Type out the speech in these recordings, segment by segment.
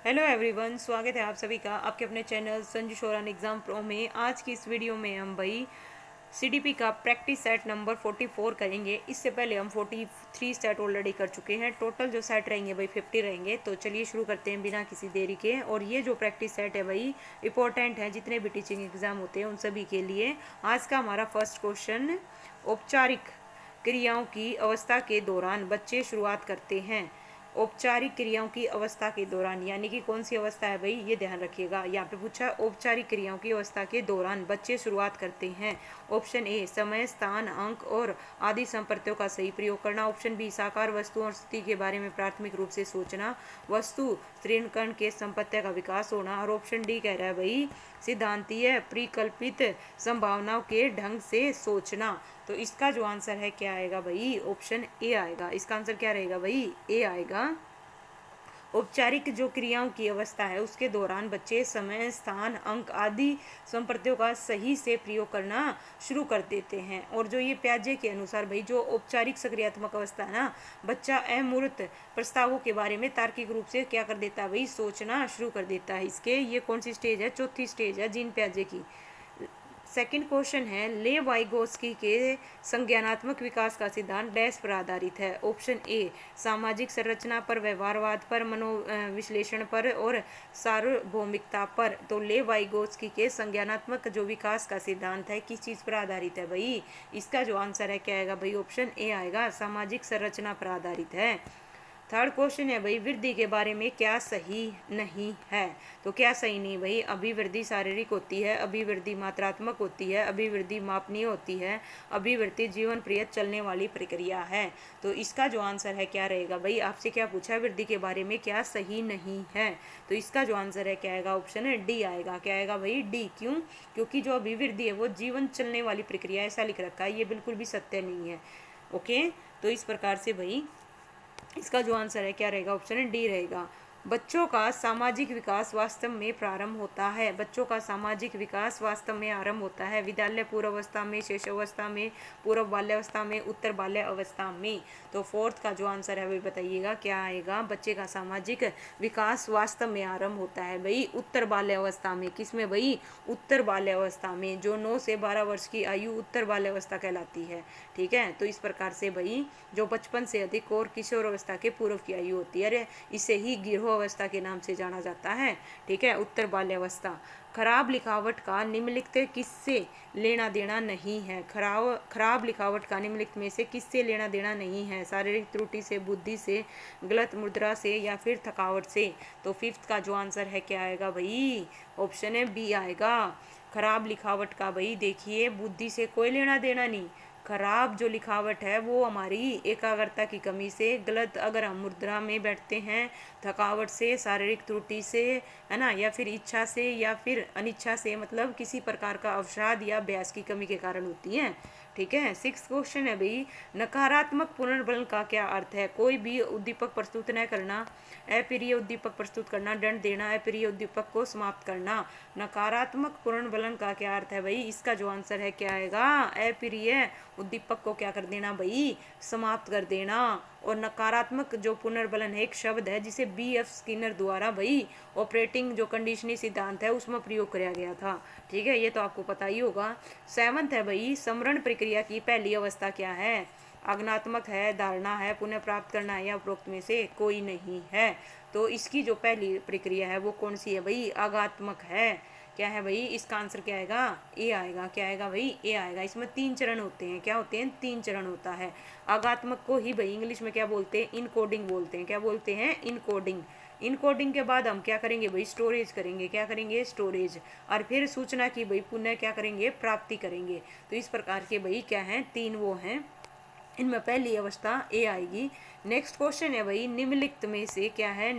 Hello everyone, स्वागत है आप सभी का आपके अपने channel Sanju Sheoran exam pro में। आज की इस वीडियो में हम भाई सीडीपी का प्रैक्टिस सेट नंबर 44 करेंगे। इससे पहले हम 43 सेट ऑलरेडी कर चुके हैं। टोटल जो सेट रहेंगे भाई 50 रहेंगे। तो चलिए शुरू करते हैं बिना किसी देरी के। और ये जो प्रैक्टिस सेट है भाई इंपॉर्टेंट है, जितने भी टीचिंग एग्ज़ाम होते हैं उन सभी के लिए। आज का हमारा फर्स्ट क्वेश्चन, औपचारिक क्रियाओं की अवस्था के दौरान बच्चे शुरुआत करते हैं। औपचारिक क्रियाओं की अवस्था के दौरान यानी कि कौन सी अवस्था है भाई, ये ध्यान रखिएगा। यहाँ पे पूछा औपचारिक क्रियाओं की अवस्था के दौरान बच्चे शुरुआत करते हैं। ऑप्शन ए समय, स्थान, अंक और आदि संप्रत्यों का सही प्रयोग करना। ऑप्शन बी साकार वस्तु और स्थिति के बारे में प्राथमिक रूप से सोचना। वस्तु ऋणकण के संपत्ति का विकास होना। और ऑप्शन डी कह रहा है भाई सिद्धांतीय परिकल्पित संभावनाओं के ढंग से सोचना। तो इसका जो आंसर है क्या आएगा भाई, ऑप्शन ए आएगा। इसका आंसर क्या रहेगा भाई, ए आएगा। औपचारिक जो क्रियाओं की अवस्था है उसके दौरान बच्चे समय, स्थान, अंक आदि संप्रत्यों का सही से प्रयोग करना शुरू कर देते हैं। और जो ये प्याजे के अनुसार भाई जो औपचारिक सक्रियात्मक अवस्था है ना, बच्चा अमूर्त प्रस्तावों के बारे में तार्किक रूप से क्या कर देता है भाई, सोचना शुरू कर देता है। इसके ये कौन सी स्टेज है, चौथी स्टेज है जीन प्याजे की। सेकंड क्वेश्चन है, ले वाइगोस्की के संज्ञानात्मक विकास का सिद्धांत डैश पर आधारित है। ऑप्शन ए सामाजिक संरचना पर, व्यवहारवाद पर, मनोविश्लेषण पर और सार्वभौमिकता पर। तो ले वाइगोस्की के संज्ञानात्मक जो विकास का सिद्धांत है किस चीज़ पर आधारित है भाई, इसका जो आंसर है क्या आएगा भाई, ऑप्शन ए आएगा, सामाजिक संरचना पर आधारित है। थर्ड क्वेश्चन है भाई वृद्धि के बारे में क्या सही नहीं है। तो क्या सही नहीं भाई, अभिवृद्धि शारीरिक होती है, अभिवृद्धि मात्रात्मक होती है, अभिवृद्धि मापनीय होती है, अभिवृद्धि जीवन प्रिय चलने वाली प्रक्रिया है। तो इसका जो आंसर है क्या रहेगा भाई, आपसे क्या पूछा है वृद्धि के बारे में क्या सही नहीं है। तो इसका जो आंसर है क्या आएगा, ऑप्शन है डी आएगा। क्या आएगा भाई, डी। क्यों, क्योंकि जो अभिवृद्धि है वो जीवन चलने वाली प्रक्रिया, ऐसा लिख रखा है, ये बिल्कुल भी सत्य नहीं है। ओके, तो इस प्रकार से भाई इसका जो आंसर है क्या रहेगा, ऑप्शन डी रहेगा। बच्चों का सामाजिक विकास वास्तव में प्रारंभ होता है। बच्चों का सामाजिक विकास वास्तव में आरंभ होता है विद्यालय पूर्वावस्था में, शैशवावस्था में, पूर्व बाल्यावस्था में, उत्तर बाल्य अवस्था में। तो फोर्थ का जो आंसर है वही बताइएगा क्या आएगा, बच्चे का सामाजिक विकास वास्तव में आरंभ होता है भाई उत्तर बाल्य अवस्था में। किसमें भाई, उत्तर बाल्य अवस्था में। जो 9 से 12 वर्ष की आयु उत्तर बाल्य अवस्था कहलाती है। ठीक है, तो इस प्रकार से भाई जो 55 से अधिक और किशोर अवस्था के पूर्व की आयु होती है, इसे ही गिरोह अवस्था के नाम से जाना जाता है। ठीक है, उत्तर बाल्यावस्था। खराब लिखावट का निम्नलिखित किससे लेना देना नहीं है। खराब लिखावट का निम्नलिखित में से किससे लेना देना नहीं है, शारीरिक त्रुटि से, बुद्धि से, गलत मुद्रा से या फिर थकावट से। तो फिफ्थ का जो आंसर है क्या आएगा भाई, ऑप्शन है बी आएगा। खराब लिखावट का भाई देखिए बुद्धि से कोई लेना देना नहीं। खराब जो लिखावट है वो हमारी एकाग्रता की कमी से, गलत अगर हम मुद्रा में बैठते हैं, थकावट से, शारीरिक त्रुटि से, है ना, या फिर इच्छा से या फिर अनिच्छा से, मतलब किसी प्रकार का अवसाद या अभ्यास की कमी के कारण होती है। ठीक है, सिक्स क्वेश्चन है भाई नकारात्मक पुनर्बलन का क्या अर्थ है। कोई भी उद्दीपक प्रस्तुत न करना, अप्रिय उद्दीपक प्रस्तुत करना, दंड देना, अप्रिय उद्दीपक को समाप्त करना। नकारात्मक पुनर्बलन का क्या अर्थ है भाई, इसका जो आंसर है क्या आएगा, अप्रिय उद्दीपक को क्या कर देना भाई, समाप्त कर देना। और नकारात्मक जो पुनर्बलन है एक शब्द है जिसे B.F. स्किनर द्वारा भाई ऑपरेटिंग जो कंडीशनिंग सिद्धांत है उसमें प्रयोग किया गया था। ठीक है, ये तो आपको पता ही होगा। सेवंथ है भाई समरण प्रक्रिया की पहली अवस्था क्या है। आज्ञात्मक है, धारणा है, पुनः प्राप्त करना है, या उपरोक्त में से कोई नहीं है। तो इसकी जो पहली प्रक्रिया है वो कौन सी है भाई, आगात्मक है। क्या है भाई, इसका आंसर क्या आएगा, ए आएगा। क्या आएगा भाई, ए आएगा। इसमें 3 चरण होते हैं। क्या होते हैं, 3 चरण होता है। आगात्मक को ही भाई इंग्लिश में क्या बोलते हैं, इनकोडिंग बोलते हैं। क्या बोलते हैं, इनकोडिंग। इनकोडिंग के बाद हम क्या करेंगे भाई, स्टोरेज करेंगे। क्या करेंगे, स्टोरेज। और फिर सूचना की भाई पुनः क्या करेंगे, प्राप्ति करेंगे। तो इस प्रकार के भाई क्या है, 3 वो हैं। इनमें पहली अवस्था ए आएगी। नेक्स्ट क्वेश्चन है भाई निम्नलिखित में से क्या है,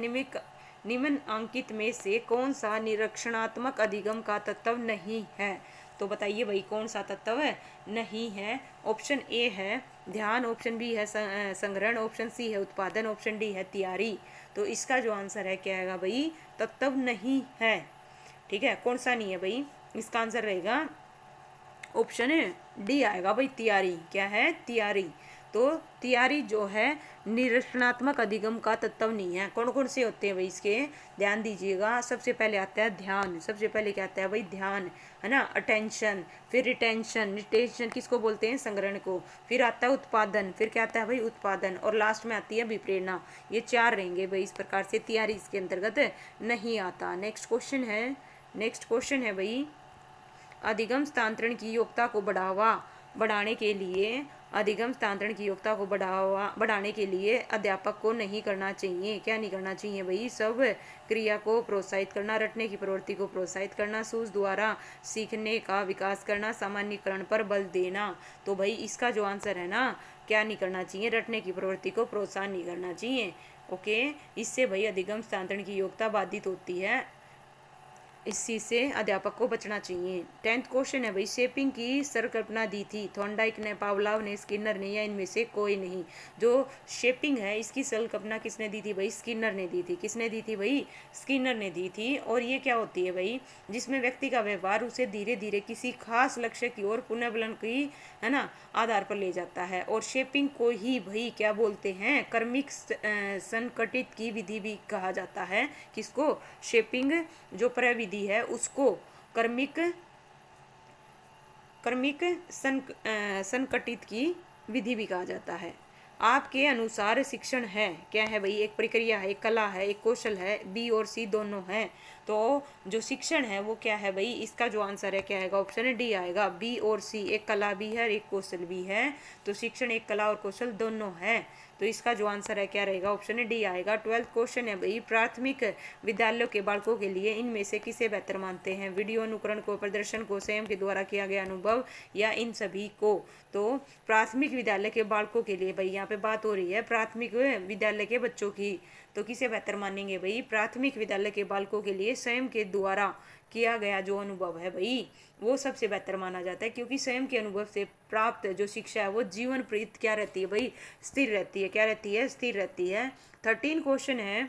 निम्नांकित में से कौन सा निरीक्षणात्मक अधिगम का तत्व नहीं है। तो बताइए भाई कौन सा तत्व है नहीं है। ऑप्शन ए है ध्यान, ऑप्शन बी है संग्रहण, ऑप्शन सी है उत्पादन, ऑप्शन डी है तैयारी। तो इसका जो आंसर है क्या आएगा भाई, तत्व नहीं है। ठीक है, कौन सा नहीं है भाई, इसका आंसर रहेगा ऑप्शन डी आएगा भाई, तैयारी। क्या है, तैयारी। तो तैयारी जो है निरीक्षणात्मक अधिगम का तत्व नहीं है। कौन कौन से होते हैं भाई इसके, ध्यान दीजिएगा। सबसे पहले आता है ध्यान, सबसे पहले क्या आता है भाई, ध्यान, है ना, अटेंशन, फिर रिटेंशन, रिटेंशन किसको बोलते हैं, संग्रहण को, फिर आता है उत्पादन, फिर क्या आता है भाई, उत्पादन, और लास्ट में आती है विप्रेरणा। ये 4 रहेंगे भाई। इस प्रकार से तैयारी इसके अंतर्गत नहीं आता। नेक्स्ट क्वेश्चन है भाई, अधिगम स्थानांतरण की योग्यता को बढ़ाने के लिए, अधिगम स्थानांतरण की योग्यता को बढ़ाने के लिए अध्यापक को नहीं करना चाहिए, क्या नहीं करना चाहिए भाई, सब क्रिया को प्रोत्साहित करना, रटने की प्रवृत्ति को प्रोत्साहित करना, सूझ द्वारा सीखने का विकास करना, सामान्यीकरण पर बल देना। तो भाई इसका जो आंसर है ना, क्या नहीं करना चाहिए, रटने की प्रवृत्ति को प्रोत्साहन नहीं करना चाहिए। ओके, इससे भाई अधिगम स्थानांतरण की योग्यता बाधित होती है, इस चीज से अध्यापक को बचना चाहिए। 10th क्वेश्चन है भाई, शेपिंग की सरकल्पना दी थी थॉर्नडाइक ने, पावलाव ने, स्किनर ने, या इनमें से कोई नहीं। जो शेपिंग है इसकी सरकल्पना किसने दी थी भाई, स्किनर ने दी थी। किसने दी थी भाई, स्किनर ने दी थी। और ये क्या होती है भाई, जिसमें व्यक्ति का व्यवहार उसे धीरे धीरे किसी खास लक्ष्य की ओर पुनर्बलन की, है ना, आधार पर ले जाता है। और शेपिंग को ही भाई क्या बोलते हैं, कर्मिक संकटित की विधि भी कहा जाता है। किसको, शेपिंग जो प्रविधि है उसको कर्मिक संकटित की विधि भी कहा जाता है। आपके अनुसार शिक्षण है क्या है भाई, एक प्रक्रिया है, एक कला है, एक कौशल है, बी और सी दोनों है। तो जो शिक्षण है वो क्या है भाई, इसका जो आंसर है क्या आएगा, ऑप्शन डी आएगा, बी और सी, एक कला भी है एक कौशल भी है। तो शिक्षण एक कला और कौशल दोनों है। तो इसका जो आंसर है क्या रहेगा, ऑप्शन डी आएगा। 12th क्वेश्चन है भाई, प्राथमिक विद्यालयों के बालकों के लिए इनमें से किसे बेहतर मानते हैं, वीडियो अनुकरण को, प्रदर्शन को, स्वयं के द्वारा किया गया अनुभव, या इन सभी को। तो प्राथमिक विद्यालय के बालकों के लिए भाई, यहाँ पे बात हो रही है प्राथमिक विद्यालय के बच्चों की, तो किसे बेहतर मानेंगे भाई, प्राथमिक विद्यालय के बालकों के लिए स्वयं के द्वारा किया गया जो अनुभव है भाई वो सबसे बेहतर माना जाता है, क्योंकि स्वयं के अनुभव से प्राप्त जो शिक्षा है वो जीवन प्रीत क्या रहती है भाई, स्थिर रहती है। क्या रहती है, स्थिर रहती है। 13 क्वेश्चन है,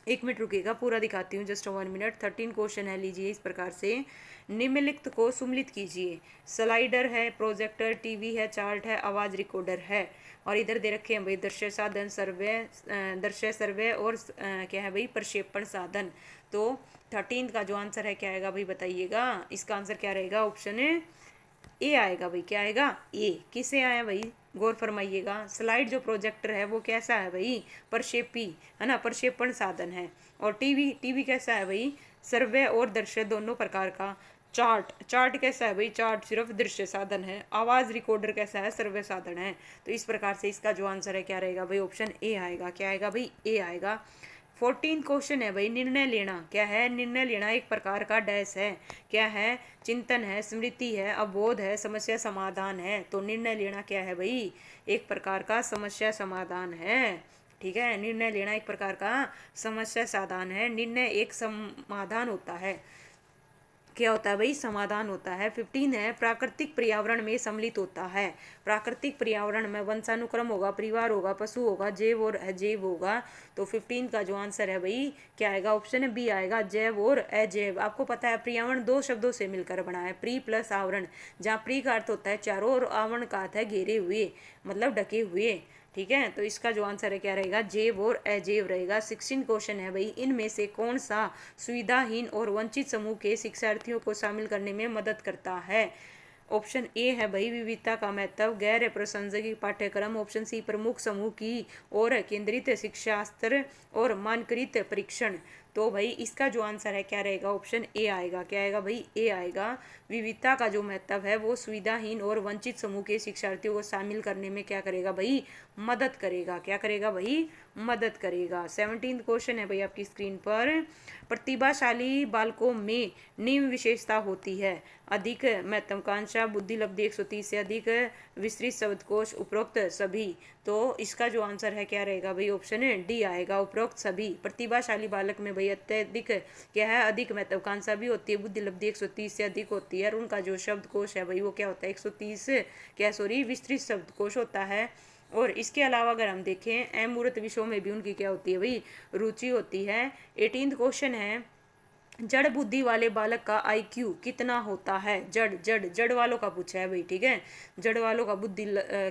1 मिनट रुकिएगा, पूरा दिखाती हूँ, जस्ट 1 मिनट। 13 क्वेश्चन है, लीजिए इस प्रकार से, निम्नलिखित को सम्मिलित कीजिए। स्लाइडर है, प्रोजेक्टर, टीवी है, चार्ट है, आवाज रिकॉर्डर है, और इधर दे रखे हैं भाई दृश्य साधन, सर्वे और क्या है भाई, प्रक्षेपण साधन। तो 13 का जो आंसर है क्या आएगा भाई, बताइएगा। इसका आंसर क्या रहेगा, ऑप्शन ए आएगा भाई। क्या आएगा, ए। किसे आया भाई, गौर फरमाइएगा। स्लाइड जो प्रोजेक्टर है वो कैसा है भाई, प्रक्षेपी, है ना, प्रक्षेपण साधन है। और टीवी कैसा है भाई, सर्वे और दृश्य दोनों प्रकार का। चार्ट कैसा है भाई, चार्ट सिर्फ दृश्य साधन है। आवाज रिकॉर्डर कैसा है, सर्वे साधन है। तो इस प्रकार से इसका जो आंसर है क्या रहेगा भाई, ऑप्शन ए आएगा। क्या आएगा भाई, ए आएगा। 14 क्वेश्चन है भाई, निर्णय लेना क्या है, निर्णय लेना एक प्रकार का डैश है, क्या है, चिंतन है, स्मृति है, अवबोध है, समस्या समाधान है। तो निर्णय लेना क्या है भाई, एक प्रकार का समस्या समाधान है। ठीक है, निर्णय लेना एक प्रकार का समस्या समाधान है। निर्णय एक समाधान होता है, क्या होता है भाई, समाधान होता है। 15 है, प्राकृतिक पर्यावरण में सम्मिलित होता है। प्राकृतिक पर्यावरण में वंशानुक्रम होगा, परिवार होगा, पशु होगा, जैव और अजैव होगा। तो 15 का जो आंसर है भाई क्या आएगा, ऑप्शन बी आएगा, जैव और अजैव। आपको पता है पर्यावरण 2 शब्दों से मिलकर बना है, प्री प्लस आवरण, जहाँ प्री का अर्थ होता है चारों और आवरण का अर्थ है घेरे हुए, मतलब ढके हुए। ठीक है, तो इसका जो आंसर है क्या रहेगा, जैव और अजैव रहेगा। 16 क्वेश्चन है भाई, इनमें से कौन सा सुविधाहीन और वंचित समूह के शिक्षार्थियों को शामिल करने में मदद करता है। ऑप्शन ए है भाई, विविधता का महत्व, गैर प्रासंगिक पाठ्यक्रम। ऑप्शन सी, प्रमुख समूह की और केंद्रित शिक्षास्त्र और मानकृत परीक्षण। तो भाई इसका जो आंसर है क्या रहेगा, ऑप्शन ए आएगा। क्या आएगा भाई, ए आएगा। विविधता का जो महत्व है वो सुविधाहीन और वंचित समूह के शिक्षार्थियों को शामिल करने में क्या करेगा भाई, मदद करेगा। क्या करेगा भाई, मदद करेगा। 17 क्वेश्चन है भाई आपकी स्क्रीन पर, प्रतिभाशाली बालकों में निम्न विशेषता होती है, अधिक महत्वाकांक्षा, बुद्धि लब्धि 130 से अधिक, विस्तृत शब्दकोश, उपरोक्त सभी। तो इसका जो आंसर है क्या रहेगा भाई, ऑप्शन डी आएगा, उपरोक्त सभी। प्रतिभाशाली बालक में भाई अत्यधिक क्या है, अधिक महत्वाकांक्षा भी होती है, बुद्धि लब्धि 130 से अधिक होती है, और उनका जो शब्दकोश है भाई वो क्या होता है, 130 क्या सॉरी विस्तृत शब्दकोश होता है। और इसके अलावा अगर हम देखें अमूर्त विषयों में भी उनकी क्या होती है भाई, रुचि होती है। 18 क्वेश्चन है, जड़ बुद्धि वाले बालक का आईक्यू कितना होता है? जड़ जड़ जड़ वालों का पूछा है भाई, ठीक है। जड़ वालों का बुद्धि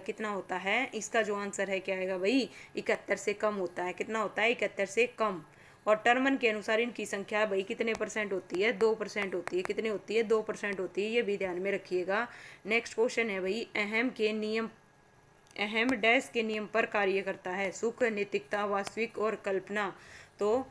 कितना होता है? इसका जो आंसर है क्या आएगा भाई? 71 से कम होता है। कितना होता है? 71 से कम। और टर्मन के अनुसार इनकी संख्या भाई कितने परसेंट होती है? 2% होती है। कितनी होती है? 2% होती है। ये भी ध्यान में रखिएगा। नेक्स्ट क्वेश्चन है भाई, अहम डैश के नियम पर कार्य करता है? सुख, नैतिकता, वास्तविक और कल्पना। तो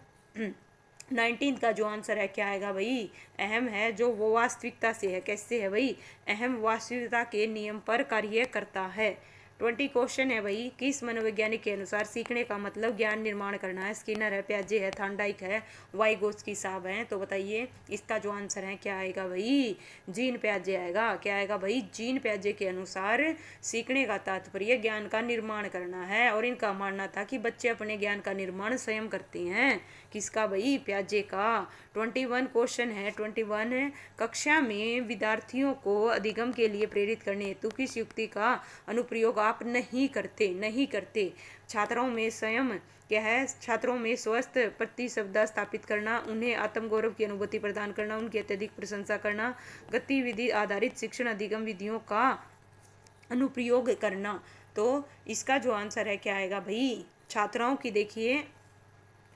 19 का जो आंसर है क्या आएगा भाई? अहम है जो वो वास्तविकता से है। कैसे है भाई? अहम वास्तविकता के नियम पर कार्य करता है। 20 क्वेश्चन है भाई, किस मनोवैज्ञानिक के अनुसार सीखने का मतलब ज्ञान निर्माण करना है? स्किनर है, प्याजे है, थॉर्नडाइक है, वाइगोत्स्की साहब हैं। तो बताइए इसका जो आंसर है क्या आएगा भाई? जीन प्याजे आएगा। क्या आएगा भाई? जीन प्याजे के अनुसार सीखने का तात्पर्य ज्ञान का निर्माण करना है। और इनका मानना था कि बच्चे अपने ज्ञान का निर्माण स्वयं करते हैं। किसका भाई? प्याजे का। 21 क्वेश्चन है, 21 कक्षा में विद्यार्थियों को अधिगम के लिए प्रेरित करने हेतु किस युक्ति का अनुप्रयोग आप नहीं करते? छात्रों में स्वयं क्या है? छात्रों में स्वस्थ प्रतिस्पर्धा स्थापित करना, उन्हें आत्मगौरव की अनुभूति प्रदान करना, उनकी अत्यधिक प्रशंसा करना, गतिविधि आधारित शिक्षण अधिगम विधियों का अनुप्रयोग करना। तो इसका जो आंसर है क्या आएगा भाई? छात्राओं की देखिए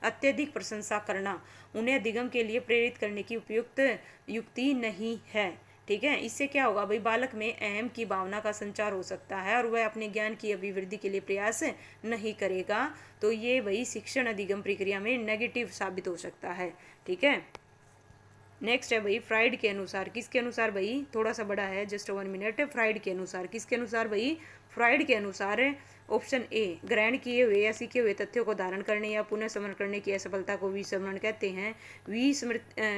अत्यधिक प्रशंसा करना, उन्हें अधिगम के लिए प्रेरित करने की उपयुक्त युक्ति नहीं है। ठीक है, इससे क्या होगा भाई? बालक में अहम की भावना का संचार हो सकता है और वह अपने ज्ञान की अभिवृद्धि के लिए प्रयास नहीं करेगा। तो ये भाई शिक्षण अधिगम प्रक्रिया में नेगेटिव साबित हो सकता है। ठीक है, नेक्स्ट है भाई, फ्राइड के अनुसार। किसके अनुसार भाई? थोड़ा सा बड़ा है, जस्ट 1 मिनट। फ्राइड के अनुसार। किसके अनुसार भाई? फ्राइड के अनुसार ऑप्शन ए, ग्रहण किए हुए या सीखे हुए तथ्यों को धारण करने या पुनः स्मरण करने की असफलता को विस्मरण कहते हैं।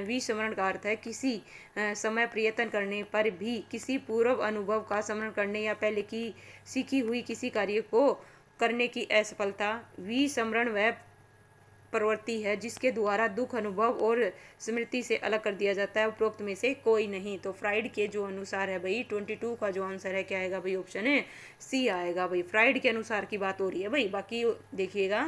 विस्मरण का अर्थ है किसी समय प्रयत्न करने पर भी किसी पूर्व अनुभव का स्मरण करने या पहले की सीखी हुई किसी कार्य को करने की असफलता। विस्मरण वह प्रवृत्ति है जिसके द्वारा दुख अनुभव और स्मृति से अलग कर दिया जाता है। उपरोक्त में से कोई नहीं। तो फ्राइड के जो अनुसार है भाई 22 का जो आंसर है क्या आएगा भाई? ऑप्शन है सी आएगा भाई। फ्राइड के अनुसार की बात हो रही है भाई, बाकी देखिएगा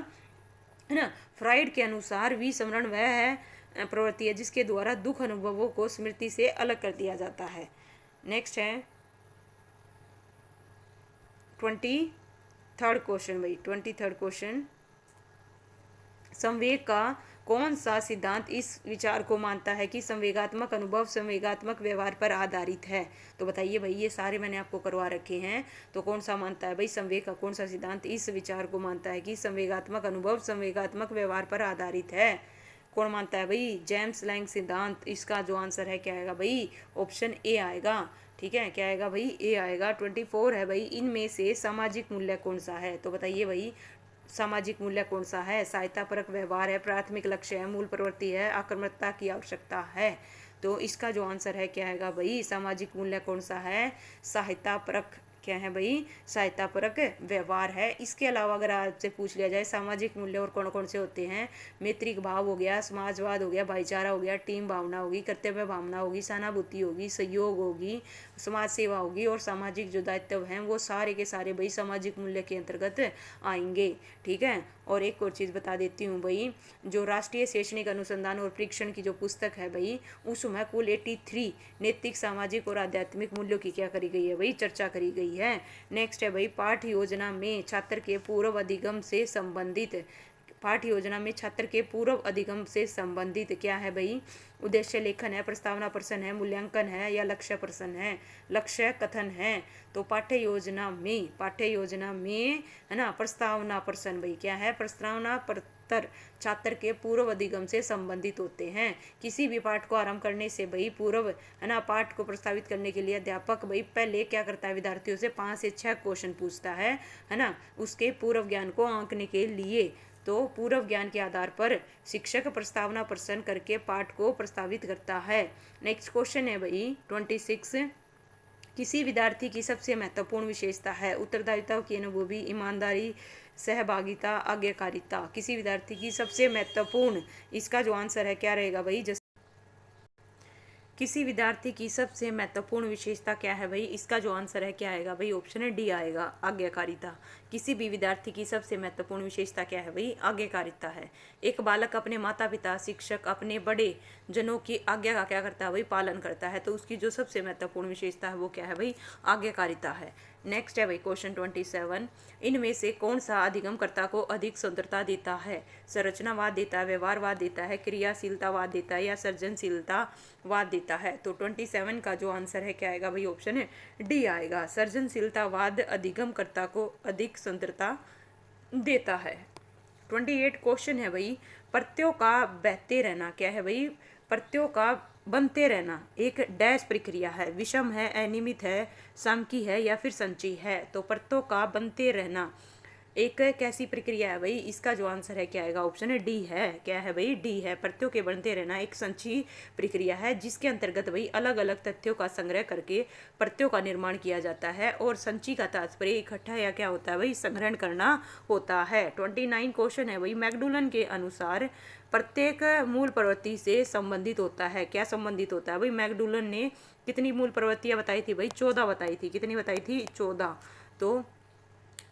है ना। फ्राइड के अनुसार विस्मरण वह है प्रवृत्ति है जिसके द्वारा दुख अनुभवों को स्मृति से अलग कर दिया जाता है। नेक्स्ट है 23rd क्वेश्चन भाई। 23rd क्वेश्चन, संवेग का कौन सा सिद्धांत इस विचार को मानता है कि संवेगात्मक अनुभव संवेगात्मक व्यवहार पर आधारित है? तो बताइए भाई, ये सारे मैंने आपको करवा रखे हैं। तो कौन सा मानता है भाई? संवेग का कौन सा सिद्धांत इस विचार को मानता है कि संवेगात्मक अनुभव संवेगात्मक व्यवहार पर आधारित है? कौन मानता है भाई? जेम्स लैंग सिद्धांत। इसका जो आंसर है क्या आएगा भाई? ऑप्शन ए आएगा। ठीक है, क्या आएगा भाई? ए आएगा। 24 है भाई, इनमें से सामाजिक मूल्य कौन सा है? तो बताइए भाई, सामाजिक मूल्य कौन सा है? सहायता परक व्यवहार है, प्राथमिक लक्ष्य है, मूल प्रवृत्ति है, आक्रामकता की आवश्यकता है। तो इसका जो आंसर है क्या आएगा भाई? सामाजिक मूल्य कौन सा है? सहायता परक क्या है भाई? सहायता परक व्यवहार है। इसके अलावा अगर आपसे पूछ लिया जाए सामाजिक मूल्य और कौन कौन से होते हैं, मैत्रिक भाव हो गया, समाजवाद हो गया, भाईचारा हो गया, टीम भावना होगी, कर्तव्य भावना होगी, सहानुभूति होगी, सहयोग होगी, समाज सेवा होगी और सामाजिक जो दायित्व हैं वो सारे के सारे भाई सामाजिक मूल्य के अंतर्गत आएंगे। ठीक है, और एक और चीज़ बता देती हूँ भाई, जो राष्ट्रीय शैक्षणिक अनुसंधान और परीक्षण की जो पुस्तक है भाई, उसमें कुल 83 नैतिक, सामाजिक और आध्यात्मिक मूल्यों की क्या करी गई है भाई? चर्चा करी गई है। नेक्स्ट है भाई, पाठ्य योजना में छात्र के पूर्व अधिगम से संबंधित, पाठ्य योजना में छात्र के पूर्व अधिगम से संबंधित क्या है भाई? उद्देश्य लेखन है, प्रस्तावना प्रश्न है, मूल्यांकन है या लक्ष्य प्रश्न है? लक्ष्य कथन है। तो पाठ्य योजना में है ना प्रस्तावना प्रश्न भाई क्या है? प्रस्तावना पत्र छात्र के पूर्व अधिगम से संबंधित होते हैं। किसी भी पाठ को आरंभ करने से भाई पूर्व है ना पाठ को प्रस्तावित करने के लिए अध्यापक भाई पहले क्या करता है? विद्यार्थियों से 5 से 6 क्वेश्चन पूछता है ना, उसके पूर्व ज्ञान को आंकने के लिए। तो पूर्व ज्ञान के आधार पर शिक्षक प्रस्तावना प्रश्न करके पाठ को प्रस्तावित करता है। नेक्स्ट क्वेश्चन है भाई 26, किसी विद्यार्थी की सबसे महत्वपूर्ण विशेषता है? उत्तरदायित्व की अनुभूति, ईमानदारी, सहभागिता, आज्ञाकारिता। किसी विद्यार्थी की सबसे महत्वपूर्ण, इसका जो आंसर है क्या रहेगा भाई? किसी विद्यार्थी की सबसे महत्वपूर्ण विशेषता क्या है भाई? इसका जो आंसर है क्या आएगा भाई? ऑप्शन है डी आएगा, आज्ञाकारिता। किसी भी विद्यार्थी की सबसे महत्वपूर्ण विशेषता क्या है भाई? आज्ञाकारिता है। एक बालक अपने माता पिता, शिक्षक, अपने बड़े जनों की आज्ञा का क्या करता है भाई? पालन करता है। तो उसकी जो सबसे महत्वपूर्ण विशेषता है वो क्या है भाई? आज्ञाकारिता है। नेक्स्ट है भाई क्वेश्चन 27, इनमें से कौन सा अधिगमकर्ता को अधिक स्वतंत्रता देता है? संरचनावाद देता है, व्यवहारवाद देता है, क्रियाशीलतावाद देता है या सृजनशीलतावाद देता है? तो 27 का जो आंसर है क्या आएगा भाई? ऑप्शन है डी आएगा। सृजनशीलतावाद अधिगमकर्ता को अधिक स्वतंत्रता देता है। 28 क्वेश्चन है भाई, प्रत्ययों का बहते रहना क्या है भाई? प्रत्ययों का बनते रहना एक डैश प्रक्रिया है, विषम है, अनियमित है, समकी है या फिर संचयी है? तो प्रत्ययों का बनते रहना एक कैसी प्रक्रिया है भाई? इसका जो आंसर है क्या आएगा? ऑप्शन है डी है। क्या है भाई? डी है। प्रत्ययों के बनते रहना एक संचयी प्रक्रिया है जिसके अंतर्गत भाई अलग अलग तथ्यों का संग्रह करके प्रत्ययों का निर्माण किया जाता है। और संचयी का तात्पर्य इकट्ठा या क्या होता है भाई? संग्रहण करना होता है। 29 क्वेश्चन है भाई, मैकडुलन के अनुसार प्रत्येक मूल प्रवृत्ति से संबंधित होता है। क्या संबंधित होता है भाई? मैकडुलन ने कितनी मूल प्रवृत्तियां बताई थी भाई? 14 बताई थी। कितनी बताई थी? 14। तो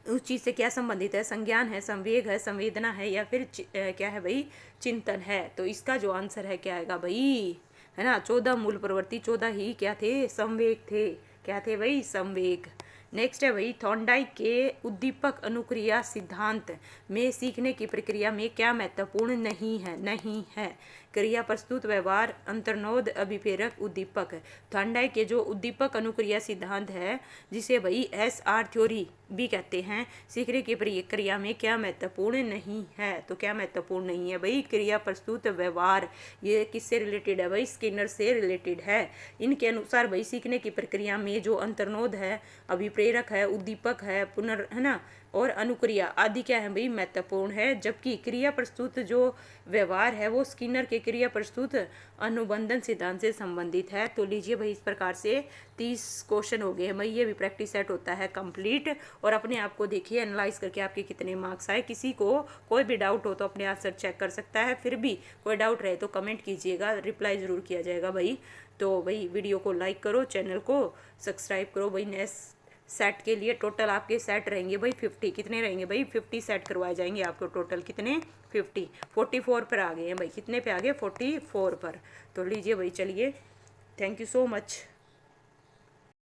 उस चीज़ से क्या संबंधित है? संज्ञान है, संवेग है, संवेदना है या फिर क्या है भाई? चिंतन है। तो इसका जो आंसर है क्या आएगा भाई? है ना, 14 मूल प्रवृत्ति, 14 ही क्या थे? संवेग थे। क्या थे भाई? संवेग। नेक्स्ट है भाई, थॉर्नडाइक के उद्दीपक अनुक्रिया सिद्धांत में सीखने की प्रक्रिया में क्या महत्वपूर्ण नहीं है? नहीं है। क्रिया, प्रस्तुत, व्यवहार, अंतर्नोद, अभिप्रेरक, उद्दीपक। थॉर्नडाइक के जो उद्दीपक अनुक्रिया सिद्धांत है, जिसे भाई SR थ्योरी भी कहते हैं, सीखने की प्रक्रिया में क्या महत्वपूर्ण नहीं है? तो क्या महत्वपूर्ण नहीं है भाई? क्रिया, प्रस्तुत, व्यवहार। ये किससे रिलेटेड है भाई? स्किनर से रिलेटेड है। इनके अनुसार भाई सीखने की प्रक्रिया में जो अंतर्नोद है, अभिप्रेरक है, उद्दीपक है, है ना, और अनुक्रिया आदि क्या है भाई? महत्वपूर्ण है। जबकि क्रिया प्रस्तुत जो व्यवहार है वो स्किनर के क्रिया प्रस्तुत अनुबंधन सिद्धांत से संबंधित है। तो लीजिए भाई, इस प्रकार से 30 क्वेश्चन हो गए हैं भाई। ये भी प्रैक्टिस सेट होता है कंप्लीट। और अपने आप को देखिए, एनालाइज करके आपके कितने मार्क्स आए। किसी को कोई भी डाउट हो तो अपने आंसर चेक कर सकता है। फिर भी कोई डाउट रहे तो कमेंट कीजिएगा, रिप्लाई ज़रूर किया जाएगा भाई। तो भाई वीडियो को लाइक करो, चैनल को सब्सक्राइब करो भाई। नेक्स्ट सेट के लिए टोटल आपके सेट रहेंगे भाई 50। कितने रहेंगे भाई? 50 सेट करवाए जाएंगे आपको। टोटल कितने? 50। 44 पर आ गए हैं भाई। कितने पे आ गए? 44 पर। तो लीजिए भाई, चलिए, थैंक यू सो मच।